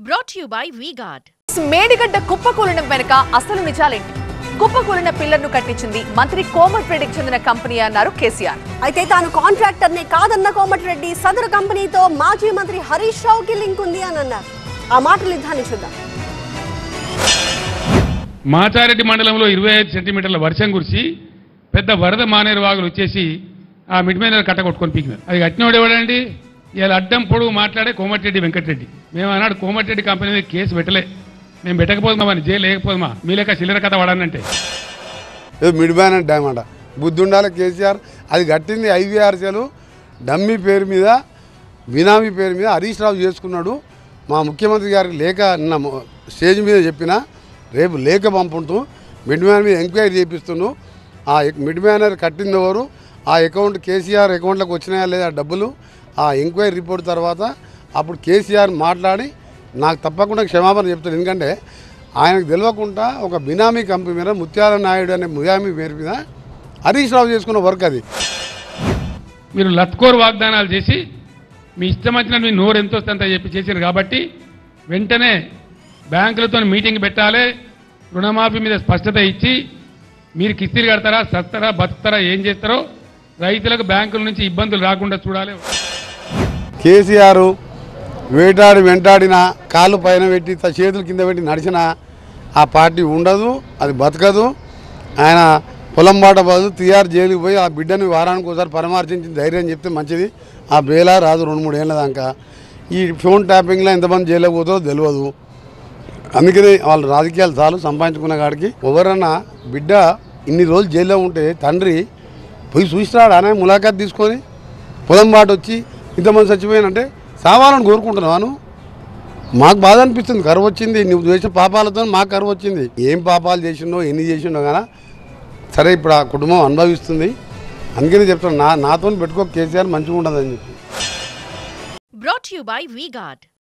Brought to you by V-Guard. Medigadda కుప్పకూలడం వెనుక అసలు నిజాలేంటి? కుప్పకూలిన పిల్లర్ను కట్టించింది మంత్రి కోమటిరెడ్డికి చెందిన కంపెనీ అన్నారు కేసీఆర్. అయితే తాను కాంట్రాక్టర్నే కాదన్న కోమటిరెడ్డి సదరు కంపెనీతో మాజీ మంత్రి హరీష్ రావుకి లింక్ ఉంది అని అన్నారు. ఆ మాటలు ఇద్దాన్ని చూద్దాం. మాచారెడ్డి మండలంలో 25 సెంటీమీటర్ల వర్షం కురిసి పెద్ద వరద మానేరు వాగులు వచ్చేసి ఆ మిడ్ మీద కట్ట కొట్టుకొని పీకినారు. అది కట్టినోడు ఎవడండి? ఇలా అడ్డం పొడుగు మాట్లాడే కోమటిరెడ్డి వెంకటరెడ్డి. మేము అన్నాడు కోమటిరెడ్డి కంపెనీ మీద కేసు పెట్టలే, మేము పెట్టకపోదామా అని, జైలు లేకపోదామా, మీ లెక్క చిల్లర కథ వాడానంటే మిడ్ బ్యానర్ డ్యామ్ అంట. బుద్ధి ఉండాలి కేసీఆర్. అది కట్టింది ఐవీఆర్సీలు డమ్మీ పేరు మీద, బినామీ పేరు మీద హరీష్ రావు చేసుకున్నాడు. మా ముఖ్యమంత్రి గారికి లేఖ నిన్న స్టేజ్ మీద చెప్పిన, రేపు లేఖ పంపుతూ మిడ్ బ్యానర్ మీద ఎంక్వైరీ చేపిస్తున్నాడు. ఆ మిడ్ బ్యానర్ కట్టింది ఎవరు, ఆ అకౌంట్ కేసీఆర్ అకౌంట్లోకి వచ్చినాయా లేదా డబ్బులు, ఆ ఎంక్వైరీ రిపోర్ట్ తర్వాత అప్పుడు కేసీఆర్ మాట్లాడి నాకు తప్పకుండా క్షమాపణ చెప్తాడు. ఎందుకంటే ఆయనకు తెలియకుండా ఒక బినామీ కంపెనీ మీద ముత్యాల నాయుడు అనే బినామీ పేరు మీద హరీష్ రావు చేసుకున్న వర్క్ అది. మీరు లత్కోర్ వాగ్దానాలు చేసి మీ ఇష్టం వచ్చిన మీ నోరు ఎంత వస్తుందంత చెప్పి చేశారు. కాబట్టి వెంటనే బ్యాంకులతో మీటింగ్ పెట్టాలి, రుణమాఫీ మీద స్పష్టత ఇచ్చి మీరు కిస్తీలు కడతారా, సస్తారా, బతుకుతారా, ఏం చేస్తారో రైతులకు బ్యాంకుల నుంచి ఇబ్బందులు రాకుండా చూడాలి. కేసీఆర్ వేటాడి వెంటాడిన కాళ్ళు పైన పెట్టి చేతులు కింద పెట్టి నడిచిన ఆ పార్టీ ఉండదు, అది బతకదు. ఆయన పొలం బాట బదులు తీఆర్ జైలుకి పోయి ఆ బిడ్డని వారానికి ఒకసారి పరామర్శించి ధైర్యం చెప్తే మంచిది. ఆ బేలా రాదు 2-3 ఏళ్ళ దాకా. ఈ ఫోన్ ట్యాపింగ్లో ఎంతమంది జైలుకి పోతారో తెలియదు. అందుకని వాళ్ళు రాజకీయాలు చాలు సంపాదించుకున్న కాడికి. ఎవరన్నా బిడ్డ ఇన్ని రోజులు జైల్లో ఉంటే తండ్రి పోయి చూసినాడు, ఆయన ములాఖాత్ తీసుకొని పొలం బాట వచ్చి ఇంతమంది చచ్చిపోయానంటే సావాలని కోరుకుంటున్నాను. మాకు బాధ అనిపిస్తుంది, కరువు వచ్చింది, నువ్వు చేసిన పాపాలతో మాకు కరువు వచ్చింది. ఏం పాపాలు చేసిండో ఎన్ని చేసిండో కానీ సరే ఇప్పుడు ఆ కుటుంబం అనుభవిస్తుంది. అందుకని చెప్తాను, నాతో పెట్టుకో కేసీఆర్ మంచిగా ఉండదని చెప్పి. Brought to you by V-Guard.